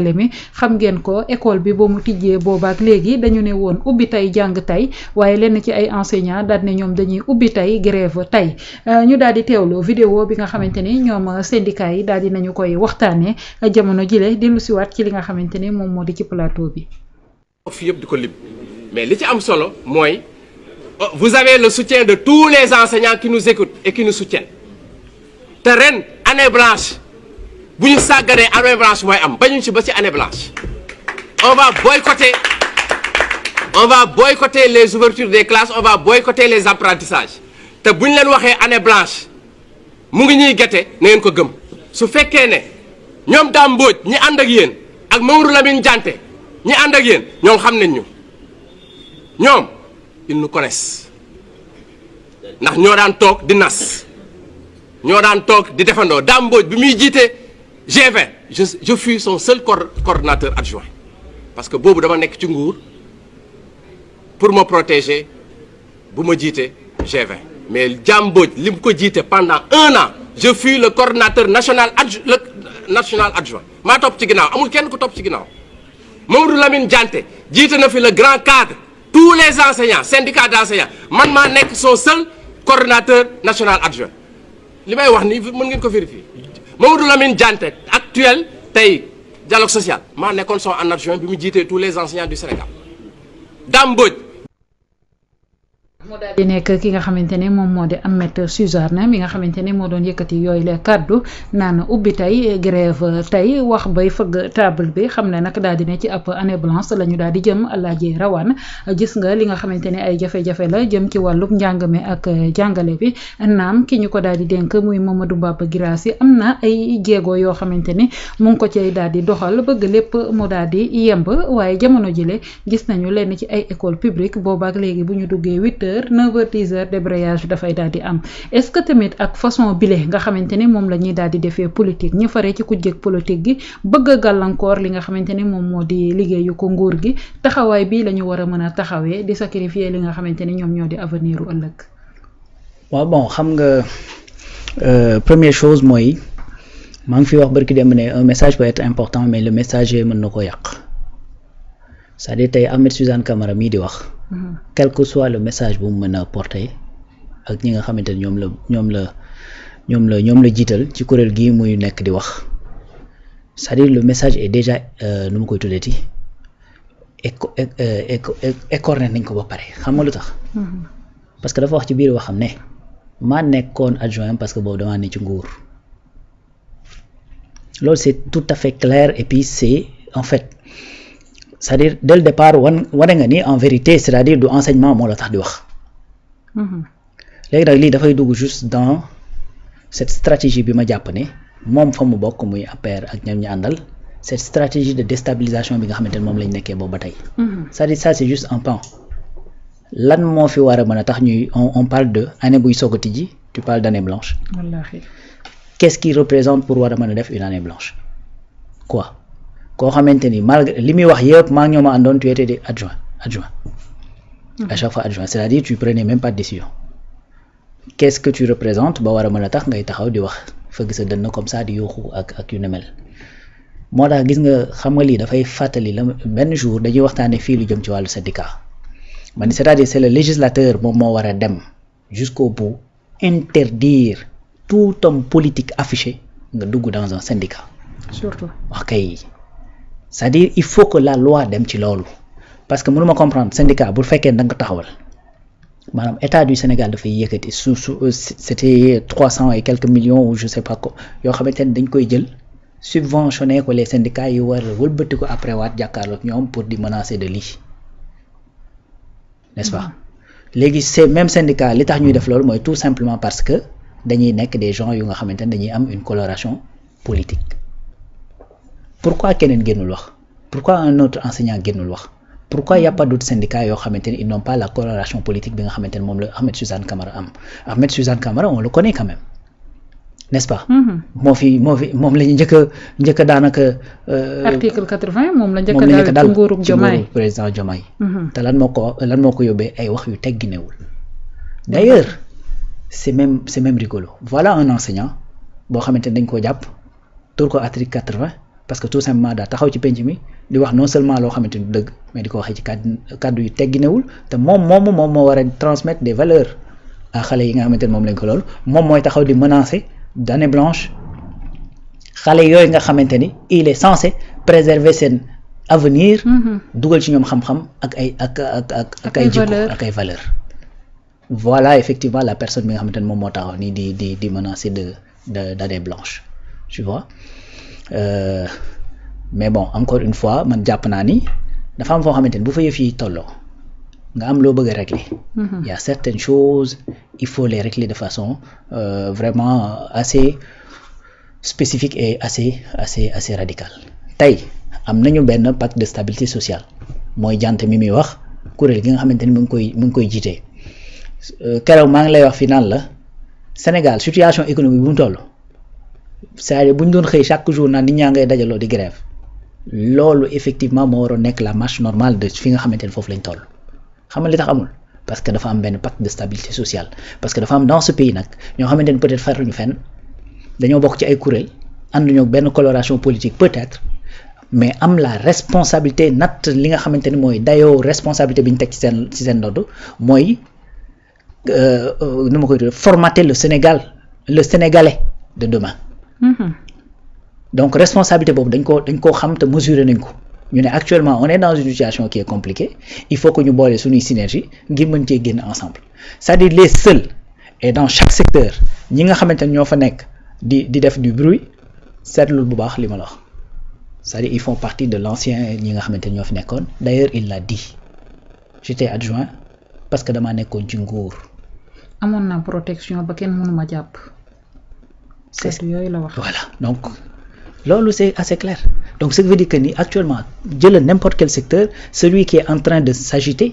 mi xam ngeen ko école bi ba mu tijjee boobaak léegi dañu ne woon ubbi tey jàng tey waaye lenn ci ay enseignants daal ne ñoom dañuy ubbi tey grève tey ñu daal di teewlu vidéo bi nga xamante ni ñoom syndicat yi daal di nañu koy waxtaanee jamono jile dellu siwaat ci li nga xamante ni moom moo di ci plateau bi. fi yëpp di ko lim mais li ci am solo mooy vous avez le soutien de tous les enseignants qui nous écoutent et qui nous soutiennent te ren année blanche. bu ñu sàgganee année blanche mooy am bañuñ ci ba ci année blanche on va boycotter les ouvertures des classes on va boycotter les apprentissages te bu ñu leen waxee année blanche mu ngi ñuy gete na ngeen ko gëm su fekkee ne ñoom Dame Mbodj ñi ànd ak yéen ak Mamadou Lamine Diante ñi ànd ak yéen ñoom xam nañ ñu ñoom ils nous connaissent ndax ñoo daan toog di nas ñoo daan toog di defandoo Dame Mbodj bi muy jiite G20 je fus son seul coordonnateur adjoint parce que boobu dama nekk ci nguur pour me protéger bu ma jiite G20 mais Dame Mbodj li mu ko jiite pendant 1 an je fus le coordonnateur national adjoint maa topp ci ginnaaw amul kenn ku topp ci ginnaaw Mamadou Lamine Diante jiite na fi le grand cadre tous les enseignants syndicats d'enseignants man maa nekk son seul coordonnateur national adjoint li may wax ni mën ngeen ko vérifier Mamadou Lamine Diante actuel tey dialogue social maa nekkoon son en adjoint bi mu jiitee tous les enseignants du Sénégal Dame Mbodj moo daal di nekk ki nga xamante ne moom moo di Ahmed Suzanne mi nga xamante ne moo doon yëkkati yooyu la kàddu naan ubbi tey grève tey wax bay fëgg table bi xam ne nag daal di ne ci ab année blanche la ñu daal di jëm Alaaji Rawane gis nga li nga xamante ne ay jafe-jafe la jëm ci wàllub njàng mi ak jàngale bi naam ki ñu ko daal di dénk muy Mamadou Baba Guirassy am na ay jéego yoo xamante ni mu ngi ko cay daal di doxal bëgg lépp mu daal di yemb waaye jamono jile gis nañu lenn ci ay école publique boobaak léegi bu ñu duggee 8h 9h 10h débrayage dafay daal di am est-ce que tamit ak façon bile nga xamante ni moom la ñuy daal di defee politique ñi faree ci kujjeg politique gi bëgg a gàllankoor li nga xamante ni moom moo di liggéeyu ko nguur gi taxawaay bi la ñu war a mën a taxawee di sacrifier li nga xamante ni ñoom ñoo di avenir u ëllëg. waaw bon xam nga première chose mooy maa ngi fi wax barki dem ne un message peut être important mais le messager mën na ko yàq c'est-à-dire tey Ahmed Suzanne Camara mii di wax. quel que soit le message bu mu mën a porter ak ñi nga xamante ne ñoom la jiital ci kuréel gii muy nekk di wax c'est-à-dire le message est déjà nu ma koy tuddeeti écorné nañ ko ba pare xam nga lu tax. parce que dafa wax ci biir waxam ne maa nekkoon adjoint parce que boobu damaa ne ci nguur loolu c'est tout à fait clair et puis c'est en fait. c'est-à-dire dès le départ wane nga ni en vérité c'est-à-dire du enseignement moo la tax di wax. léegi nag lii dafay dugg juste dans cette stratégie bi ma jàpp ne moom fa mu bokk muy APR ak ñoom ñu àndal cette stratégie de déstabilisation bi nga xamante ne moom lañ nekkee boobu ba tey. c'est-à-dire ça c'est juste un pan lan moo fi war a mën a tax ñuy on parle de année buy soog a tijji tu parles d'année blanche. wallaahi. qu'est-ce qui représente pour war a mën a def une année blanche quoi. koo xamante ni malgré li muy wax yëpp maa ngi ñoo ma àndoon tu étais adjoint à chaque fois adjoint c'est-à-dire tu prenais même pas de décision qu'est-ce que tu représentes ba war a mën a tax ngay taxaw di wax fëgg sa dënn comme ça di yuuxu ak yu ne mel moo tax gis nga xam nga lii dafay fàttali la benn jour dañuy waxtaanee fii lu jëm ci wàllu syndicat man c'est-à-dire c'est le législateur moom moo war a dem jusqu'au bout interdire tout homme politique affiché nga dugg dans un syndicat surtout ok. c'est-à-dire il faut que la loi dem ci loolu parce que mënuma comprendre syndicat bu fekkee da nga ko taxawal maanaam état du Sénégal dafay yëkkati c'était 300 et quelques millions ou je sais pas quoi yoo xamante ne dañ koy jël subventionné ko les syndicats yi war a wëlbati ko après waat jàkkaarloog ñoom pour di menacer de lii n'est-ce pas léegi ces mêmes syndicats li tax ñuy def loolu mooy tout simplement parce que dañuy nekk des gens yu nga xamante ne dañuy am une coloration politique. Pourquoi keneen génnul wax pourquoi un autre enseignant génnul wax pourquoi il y a pas d'autres syndicats yoo xamante ne ils n'ont pas la coloration politique bi nga xamante ne moom la Ahmed Suzanne Camara am Ahmed Suzanne Camara on le connaît quand même n'est-ce pas. moom la ñu njëkk a daanaka. article 80 moom la njëkk a daal ci nguurug Diomaye président Diomaye. te lan moo ko yóbbee ay wax yu tegginewul d'ailleurs c'est même rigolo voilà un enseignant boo xamante ne dañ koo jàpp tur ko article 80 parce que tout simplement daa taxaw ci penc mi di wax non seulement loo xamante ni dëgg mais di ko waxee ci kàddu yu tegginewul te moom moo war a transmettre des valeurs à xale yi nga xamante ni moom lañ ko loolu moom mooy taxaw di menacer d'année blanche xale yooyu nga xamante ni il est censé préserver seen avenir. dugal ci ñoom xam-xam ak ay jikko ak ay valeurs. voilà effectivement la personne bi nga xamante ni moom moo taxaw nii di menacer d'année blanche tu vois mais bon encore une fois man jàpp naa ni dafa am foo xamante ni bu fa yëf yi tolloo nga am loo bëgg a régler. Il y a certaines choses il faut les régler de façon vraiment assez spécifique et assez radicale. tey am nañu benn pacte de stabilité sociale mooy jant mi muy wax kuréel gi nga xamante ni mu ngi koy jiitee keroog maa ngi lay wax fi naan la Sénégal situation économique bu mu toll c'est-à-dire bu ñu doon xëy chaque jour naan nit ñaa ngay dajaloo di grève loolu effectivement moo waroon nekk la marche normale de fi nga xamante ni foofu lañ toll xam nga li tax amul parce que dafa am benn pacte de stabilité sociale parce que dafa am dans ce pays nag ñoo xamante ni peut-être faruñu fenn dañoo bokk ci ay kuréel ànduñu ak benn coloration politique peut-être mais am la responsabilité natt li nga xamante ni mooy dayoo responsabilité bi ñu teg ci seen ndodd mooy nu ma koy tuddee formater le Sénégalais de demain. Donc responsabilité boobu dañ koo xam te mesurer nañ ko ñu ne actuellement on est dans une situation qui est compliquée il faut que ñu boole suñuy synergie ngir mën cee génn ensemble c'est-à-dire les seuls et dans chaque secteur ñi nga xamante ne ñoo fa nekk di def du bruit seetlu bu baax li ma la wax c'est-à-dire ils font partie de l'ancien ñi nga xamante ne ñoo fi nekkoon d'ailleurs il l'a dit j'étais adjoint parce que damaa nekkoon ci nguur. amoon na protection ba kenn mënuma jàpp. c'est yooyu la wax. voilà donc loolu c'est assez clair donc ce qui veut dire que ni actuellement jëlal n'importe quel secteur celui qui est en train de s'agiter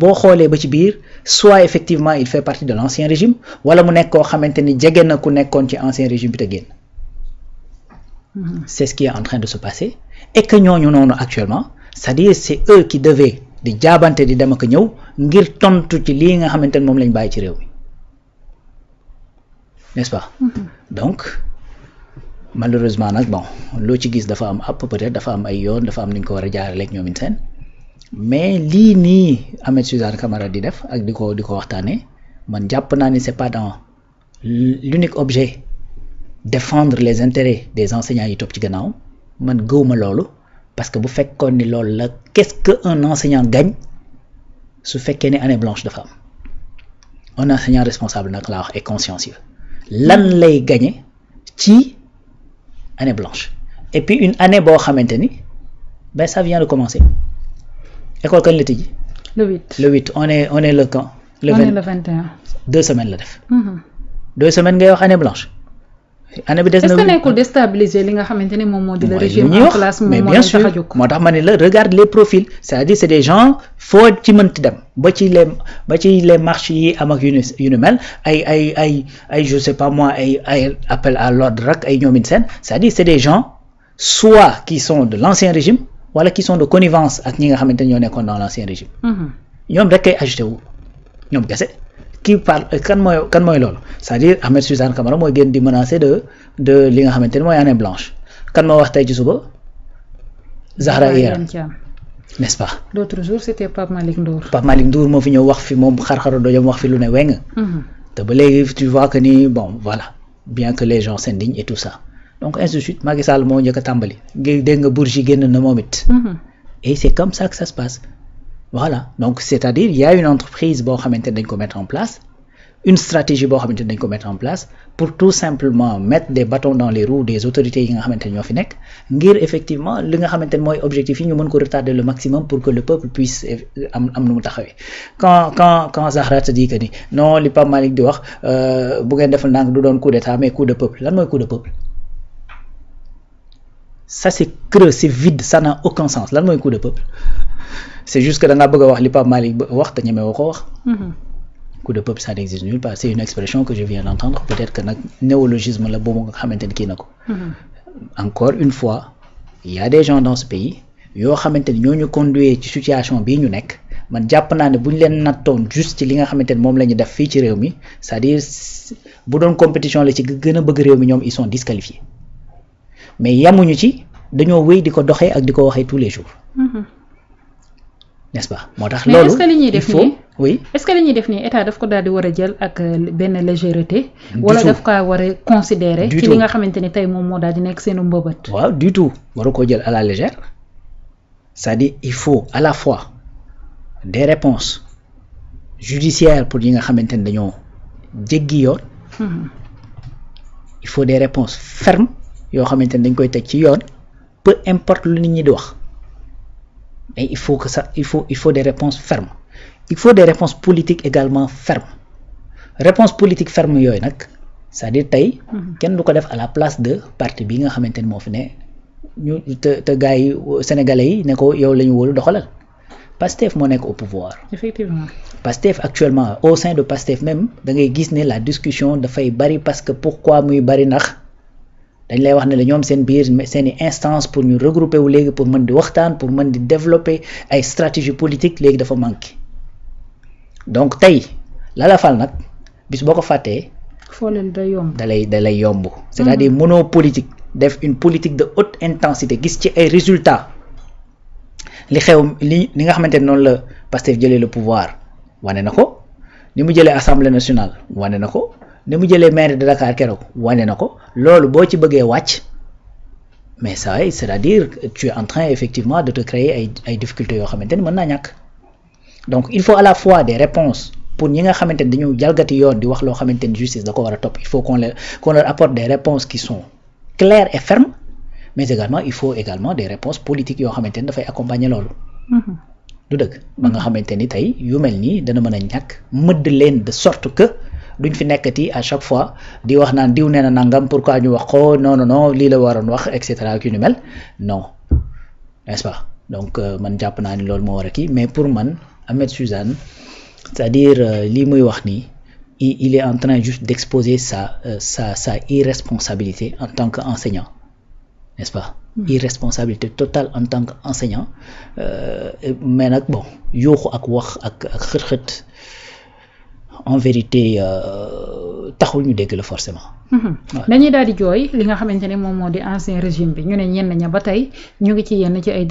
boo xoolee ba ci biir soit effectivement il fait partie de l'ancien régime wala mu nekk koo xamante ni jege na ku nekkoon ci ancien régime bi te génn. C'est ce qui est en train de se passer et que ñooñu noonu actuellement c'est-à-dire c'est eux qui devaient di jaabante di dem ak ñëw ngir tontu ci lii nga xamante ni moom lañ bàyyi ci réew mi n'est-ce pas. Donc malheureusement nag bon loo ci gis dafa am app peut-être dafa am ay yoon dafa am nu ñu ko war a jaarale ak ñoom it seen mais lii nii Ahmed Suzanne Camara di def ak di ko waxtaanee man jàpp naa ni c'est pas dans l'unique objet défendre les intérêts des enseignants yi topp ci gannaaw man gëwuma loolu parce que bu fekkoon ni loolu la qu'est-ce que un enseignant gagne su fekkee ni année blanche dafa am un enseignant responsable nag laa wax et consciencieux lan lay gagner ci année blanche et puis une année boo xamante ni ben ça vient de commencer école kañ la tijji. le 8 on est le quand. le 21. 2 semaines la def. 2 semaines ngay wax année blanche. année bi des na est-ce que nekkul déstabiliser li nga xamante ni moom moo di le régime en place moom moo tax a jóg moo tax ma ne la regarde les profils c'est-à-dire c'est des gens foo ci mënti dem ba ci les marches yi am ak yu ni mel ay je sais pas moi ay appel à l'ordre rek ay ñoom it seen c'est-à-dire c'est des gens soit qui sont de l'ancien régime wala qui sont de connivence ak ñi nga xamante ni ñoo nekkoon dans l'ancien régime ñoom rek kay agité wu ñoom kese qui parle kan mooy loolu c'est-à-dire Ahmed Suzanne Camara mooy génn di menacer de li nga xamante ni mooy année blanche kan moo wax tey ci suba Zahra Iyane n'est-ce pas l'autre jour c'était Pape Malick Ndour moo fi ñëw wax fi moom xar-xaru dojam wax fi lu ne weng te ba léegi tu vois que ni bon voilà bien que les gens s'indignent et tout ça donc ainsi de suite Macky Sall moo njëkk a tàmbali dégg nga Bourgi génn na moom it et c'est comme ça que ça se passe. Voilà donc c'est-à-dire il y a une entreprise boo xamante ne dañ ko mettre en place une stratégie boo xamante ne dañ ko mettre en place pour tout simplement mettre des bâtons dans les roues des autorités yi nga xamante ne ñoo fi nekk ngir effectivement li nga xamante ne mooy objectif yi ñu mën ko retarder le maximum pour que le peuple puisse am nu mu taxawee quand Zahra te dit que ni non li Pape Malick di wax bu ngeen defal ndànk du doon coup d'état mais coup de peuple lan mooy coup de peuple ça c'est creux c'est vide ça n'a aucun sens lan mooy coup de peuple c'est juste que da nga bëgg a wax li Pape Malick wax te ñeme woo ko wax. coup de peuple ça n'existe nulle part c'est une expression que je viens d'entendre peut-être que nag néologisme la boobu nga xamante ni kii na ko. Encore une fois il y a des gens dans ce pays yoo xamante ni ñoo ñu conduire ci situation bii ñu nekk man jàpp naa ne bu ñu leen nattoon juste ci li nga xamante ni moom la ñu def fii ci réew mi c'est-à-dire bu doon compétition la ci gën a bëgg réew mi ñoom ils sont disqualifiés mais yamuñu ci dañoo wéy di ko doxee ak di ko waxee tous les jours. N'est-ce pas moo tax mais loolu est-ce que li ñuy def nii oui est-ce que li ñuy def nii état daf ko daal di war a jël ak benn légèreté wala daf kaa war a considérer ci li nga xamante ni tey moom moo daal di nekk seenu mbëbët. waaw du tout waru ko jël à la légère c'est-à-dire il faut à la fois des réponses judiciaires pour yi nga xamante ni dañoo jéggi yoon. Il faut des réponses fermes yoo xamante ni dañ koy teg ci yoon peu importe lu nit ñi di wax. Et il faut que ça il faut des réponses fermes il faut des réponses politiques également fermes réponse politique ferme yooyu nag c'est-à-dire tey kenn du ko def à la place de parti bi nga xamante ni moo fi ne ñu te gars yi sénégalais yi ne ko yow la ñu wóolu doxalal Pastef moo nekk au pouvoir. Effectivement. Pastef actuellement au sein de Pastef même da ngay gis ne la discussion dafay bari parce que pourquoi muy bari ndax dañ lay wax ne la ñoom seen biir seeni instance pour ñu regrouper wu léegi pour mën di waxtaan pour mën di développer ay stratégie politique léegi dafa manqué donc tey la fal nag bis boo ko fàttee fooleel day yomb dalay yomb c'est-à-dire mënoo politique def une politique de haute intensité gis ci ay résultats li xew li nga xamante ne noonu la Pastef jëlee le pouvoir wane na ko ni mu jëlee assemblée nationale wane na ko ni mu jëlee maire de Dakar keroog wane na ko loolu boo ci bëggee wàcc mais ça c'est-à-dire que tu es en train effectivement de te créer ay difficultés yoo xamante ni mën naa ñàkk donc il faut à la fois des réponses pour ñi nga xamante ni dañu jalgati yoon di wax loo xamante ni justice da ko war a topp il faut qu'on leur apporte des réponses qui sont claires et fermes mais également il faut également des réponses politiques yoo xamante ni dafay accompagner loolu du dëgg ba nga xamante ni tey yu mel nii dana mën a ñàkk mëdd leen de sorte que duñ fi nekkati à chaque fois di wax naan diw nee na nangam pourquoi ñu wax ko non lii la waroon wax et cetera ki ñu mel non n'est-ce pas donc man jàpp naa ni loolu moo war a kii mais pour man Ahmed Suzanne c'est-à-dire lii muy wax nii il est en train juste d'exposer sa irresponsabilité en tant qu'enseignant n'est-ce pas irresponsabilité totale en tant qu'enseignant mais nag bon yuuxu ak wax ak xët-xët en vérité taxul ñu dégg la forcément. dañuy daal di jooy li nga xamante ne moom moo di ancien régime bi ñu ne ñenn ña ba tey ñu ngi ci yenn ci ay